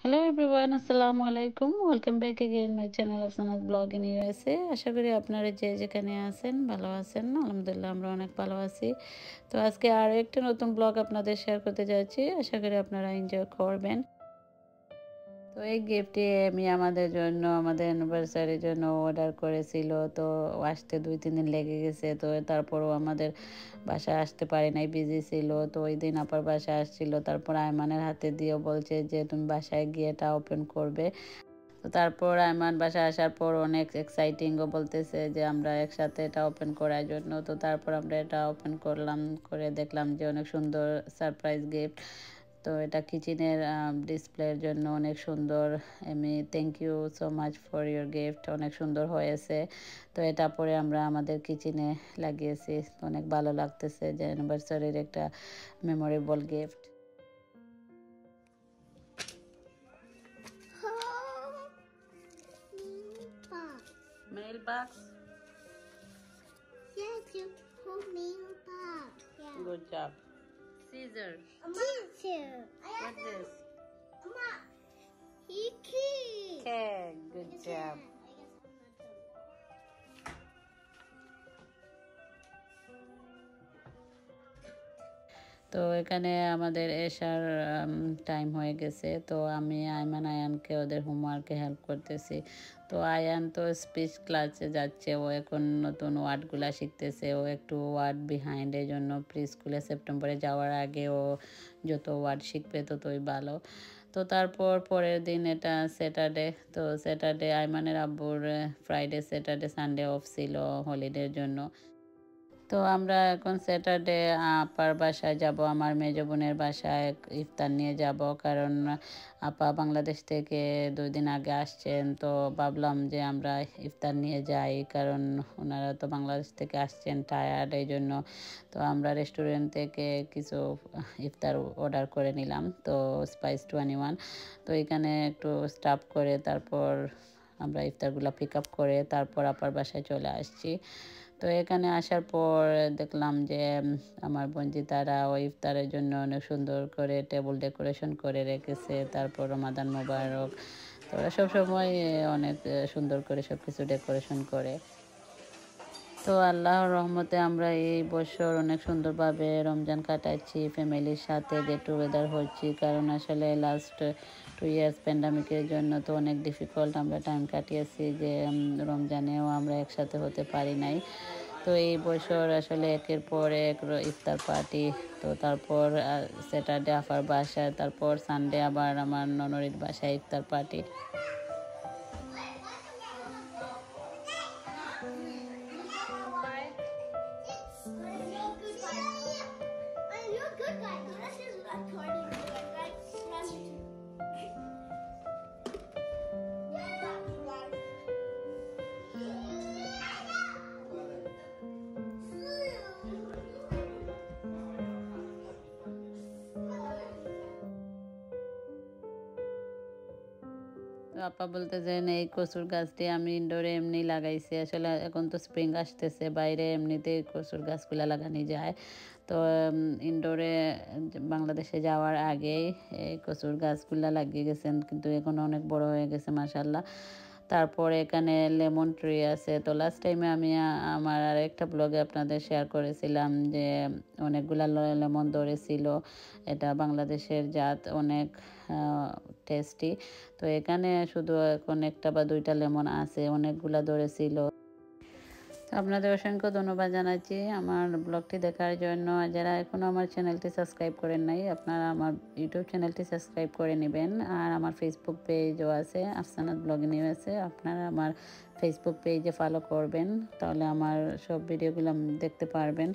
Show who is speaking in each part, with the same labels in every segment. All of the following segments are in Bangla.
Speaker 1: হ্যালো এভরিওয়ান, আসসালামু আলাইকুম। Welcome back again my channel আফসানাত ব্লগ ইন ইউএসএ। আশা করি আপনারা যে যেখানে আছেন ভালো আছেন। আলহামদুলিল্লাহ আমরা অনেক ভালো আছি। তো আজকে আরও একটা নতুন ব্লগ আপনাদের শেয়ার করতে যাচ্ছি। আশা করি আপনারা এনজয় করবেন। তো এই গিফটটি আমি আমাদের জন্য আমাদের অ্যানিভার্সারির জন্য অর্ডার করেছিল। তো আসতে 2-3 দিন লেগে গেছে। তো তারপরও আমাদের বাসায় আসতে পারি নাই, বিজি ছিল। তো ওই দিন আপার বাসায় আসছিল, তারপর আয়মানের হাতে দিয়েও বলছে যে তুমি বাসায় গিয়ে এটা ওপেন করবে। তো তারপর আয়মান বাসায় আসার পর অনেক এক্সাইটিংও বলতেছে যে আমরা একসাথে এটা ওপেন করার জন্য। তো তারপর আমরা এটা ওপেন করলাম, করে দেখলাম যে অনেক সুন্দর সারপ্রাইজ গিফট। তো এটা কিচেনের ডিসপ্লের জন্য অনেক সুন্দর। আমি thank you so much for your gift, অনেক সুন্দর হয়েছে। তো এটা পরে আমরা আমাদের কিচেনে লাগিয়েছি। অনেক ভালো লাগতেছে যে অ্যানিভার্সারির একটা memorable gift. Mailbox.
Speaker 2: Yes, you put mailbox. Yeah.
Speaker 1: Good job. Scissors.
Speaker 2: Teacher.
Speaker 1: What's this?
Speaker 2: Mama. Hickey.
Speaker 1: Okay, good job. তো এখানে আমাদের এসার টাইম হয়ে গেছে। তো আমি আয়মান আয়ানকে ওদের হোমওয়ার্কে হেল্প করতেছি। তো আয়ান তো স্পিচ ক্লাসে যাচ্ছে, ও এখন নতুন ওয়ার্ডগুলা শিখতেছে। ও একটু ওয়ার্ড বিহাইন্ড, এই জন্য প্রি স্কুলে সেপ্টেম্বরে যাওয়ার আগে ও যত ওয়ার্ড শিখবে ততই ভালো। তো তারপর পরের দিন এটা স্যাটারডে। তো স্যাটারডে আয়মানের আব্বুর ফ্রাইডে স্যাটারডে সানডে অফ ছিল হলিডের জন্য। তো আমরা এখন স্যাটারডে আপার বাসায় যাব, আমার মেজ বোনের বাসায় ইফতার নিয়ে যাব। কারণ আপা বাংলাদেশ থেকে 2 দিন আগে আসছেন। তো ভাবলাম যে আমরা ইফতার নিয়ে যাই, কারণ ওনারা তো বাংলাদেশ থেকে আসছেন টায়ার্ড, এই জন্য। তো আমরা রেস্টুরেন্ট থেকে কিছু ইফতার অর্ডার করে নিলাম, তো স্পাইস 21। তো এখানে একটু স্টাফ করে তারপর আমরা ইফতারগুলো পিক আপ করে তারপর আপার বাসায় চলে আসছি। তো এখানে আসার পর দেখলাম যে আমার বঞ্জিতারা ওই ইফতারের জন্য অনেক সুন্দর করে টেবিল ডেকোরেশন করে রেখেছে। তারপর রমাদান মোবারক। তো ওরা সবসময় অনেক সুন্দর করে সব কিছু ডেকোরেশন করে। তো আল্লাহর রহমতে আমরা এই বছর অনেক সুন্দরভাবে রমজান কাটাচ্ছি, ফ্যামিলির সাথে গেট টুগেদার হচ্ছি। কারণ আসলে লাস্ট 2 ইয়ার্স প্যান্ডামিকের জন্য তো অনেক ডিফিকাল্ট আমরা টাইম কাটিয়েছি, যে রমজানেও আমরা একসাথে হতে পারি নাই। তো এই বছর আসলে একের পর এক ইফতার পার্টি। তো তারপর স্যাটারডে আফার বাসায়, তারপর সানডে আবার আমার ননরির বাসায় ইফতার পার্টি। তো আপা বলতেছেন এই কচুর গাছটি আমি ইনডোরে এমনি লাগাইছি। আসলে এখন তো স্প্রিং আসতেছে, বাইরে এমনিতেই কচুর গাছগুলা লাগানো যায়। তো ইনডোরে বাংলাদেশে যাওয়ার আগেই এই কচুর গাছগুলা লাগিয়ে গেছেন, কিন্তু এখন অনেক বড় হয়ে গেছে মাশাআল্লাহ। তারপরে এখানে লেমন ট্রি আছে। তো লাস্ট টাইমে আমি আমার আরেকটা ব্লগে আপনাদের শেয়ার করেছিলাম যে অনেকগুলা লেমন ধরেছিল। এটা বাংলাদেশের জাত, অনেক টেস্টি। তো এখানে শুধু এখন একটা বা দুইটা লেমন আছে, অনেকগুলা ধরেছিল। তো আপনাদের অসংখ্য ধন্যবাদ জানাচ্ছি আমার ব্লগটি দেখার জন্য। যারা এখনও আমার চ্যানেলটি সাবস্ক্রাইব করেন নাই, আপনারা আমার ইউটিউব চ্যানেলটি সাবস্ক্রাইব করে নেবেন। আর আমার ফেসবুক পেজও আছে আফসানাত ব্লগ ইন ইউএসএ, আপনারা আমার ফেসবুক পেজে ফলো করবেন, তাহলে আমার সব ভিডিওগুলো দেখতে পারবেন।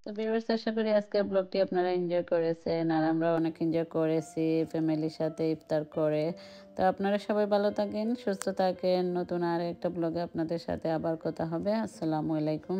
Speaker 1: তো ভিউয়ার্স, আশা করি আজকের ব্লগটি আপনারা এনজয় করেছেন, আর আমরা অনেক এনজয় করেছি ফ্যামিলির সাথে ইফতার করে। তো আপনারা সবাই ভালো থাকেন, সুস্থ থাকেন। নতুন আর একটা ব্লগে আপনাদের সাথে আবার কথা হবে। আসসালামু আলাইকুম।